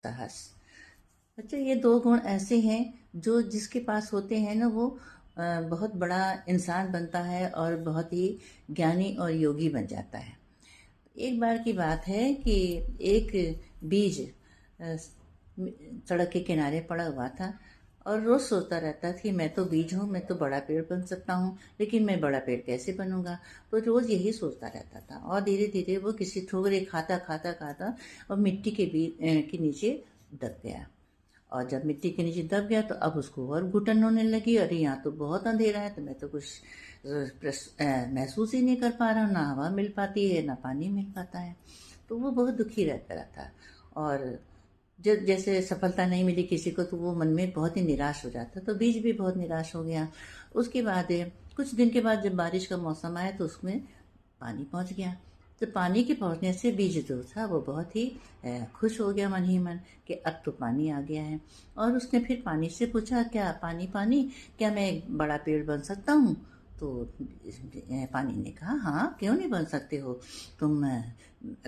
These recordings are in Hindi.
साहस। अच्छा, ये दो गुण ऐसे हैं जो जिसके पास होते हैं ना वो बहुत बड़ा इंसान बनता है और बहुत ही ज्ञानी और योगी बन जाता है। एक बार की बात है कि एक बीज सड़क के किनारे पड़ा हुआ था और रोज सोचता रहता था कि मैं तो बीज हूँ, मैं तो बड़ा पेड़ बन सकता हूँ, लेकिन मैं बड़ा पेड़ कैसे बनूंगा। तो रोज यही सोचता रहता था और धीरे धीरे वो किसी ठोकरे खाता खाता खाता और मिट्टी के बीज के नीचे दब गया। और जब मिट्टी के नीचे दब गया तो अब उसको और घुटन होने लगी, अरे यहाँ तो बहुत अंधेरा है, तो मैं तो कुछ महसूस ही नहीं कर पा रहा हूँ, ना हवा मिल पाती है ना पानी मिल पाता है। तो वो बहुत दुखी रहता रहा। और जब जैसे सफलता नहीं मिली किसी को तो वो मन में बहुत ही निराश हो जाता, तो बीज भी बहुत निराश हो गया। उसके बाद कुछ दिन के बाद जब बारिश का मौसम आया तो उसमें पानी पहुंच गया। तो पानी के पहुंचने से बीज जो था वो बहुत ही खुश हो गया मन ही मन कि अब तो पानी आ गया है। और उसने फिर पानी से पूछा, क्या पानी पानी, क्या मैं एक बड़ा पेड़ बन सकता हूँ? तो पानी ने कहा, हाँ क्यों नहीं बन सकते हो, तुम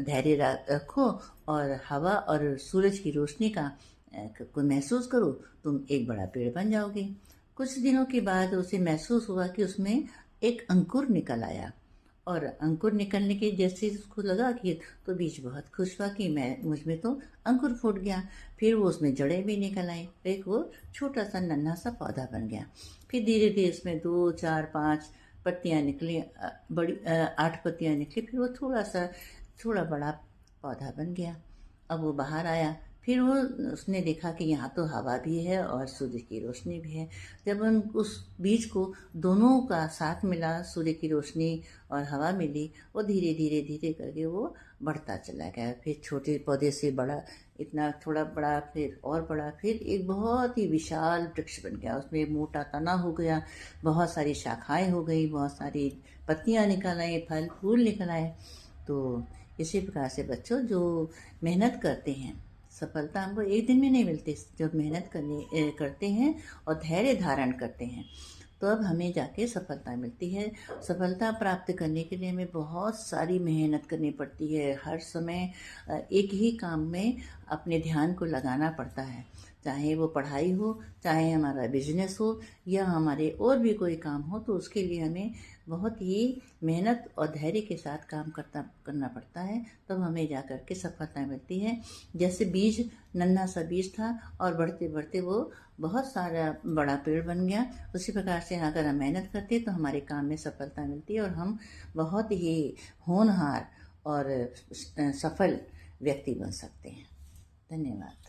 धैर्य रखो और हवा और सूरज की रोशनी का को महसूस करो, तुम एक बड़ा पेड़ बन जाओगे। कुछ दिनों के बाद उसे महसूस हुआ कि उसमें एक अंकुर निकल आया। और अंकुर निकलने के जैसे उसको लगा कि तो बीज बहुत खुश हुआ कि मैं मुझ में तो अंकुर फूट गया। फिर वो उसमें जड़ें भी निकल आई, एक वो छोटा सा नन्हा सा पौधा बन गया। फिर धीरे धीरे उसमें 2 4 5 पत्तियां निकली, बड़ी 8 पत्तियां निकली। फिर वो थोड़ा बड़ा पौधा बन गया। अब वो बाहर आया, फिर वो उसने देखा कि यहाँ तो हवा भी है और सूर्य की रोशनी भी है। जब उन उस बीज को दोनों का साथ मिला, सूर्य की रोशनी और हवा मिली, वो धीरे धीरे धीरे करके वो बढ़ता चला गया। फिर छोटे पौधे से बड़ा, इतना थोड़ा बड़ा, फिर और बड़ा, फिर एक बहुत ही विशाल वृक्ष बन गया। उसमें मोटा तना हो गया, बहुत सारी शाखाएं हो गई, बहुत सारी पत्तियां निकल आई, फल फूल निकल आए। तो इसी प्रकार से बच्चों, जो मेहनत करते हैं, सफलता हमको एक दिन में नहीं मिलती। जब मेहनत करते हैं और धैर्य धारण करते हैं तो अब हमें जाके सफलता मिलती है। सफलता प्राप्त करने के लिए हमें बहुत सारी मेहनत करनी पड़ती है। हर समय एक ही काम में अपने ध्यान को लगाना पड़ता है, चाहे वो पढ़ाई हो, चाहे हमारा बिजनेस हो, या हमारे और भी कोई काम हो, तो उसके लिए हमें बहुत ही मेहनत और धैर्य के साथ काम करना पड़ता है, तब हमें जा कर के सफलता मिलती है। जैसे बीज, नन्हा सा बीज था और बढ़ते बढ़ते वो बहुत सारा बड़ा पेड़ बन गया। उसी प्रकार से अगर हम मेहनत करते हैं तो हमारे काम में सफलता मिलती है और हम बहुत ही होनहार और सफल व्यक्ति बन सकते हैं। धन्यवाद।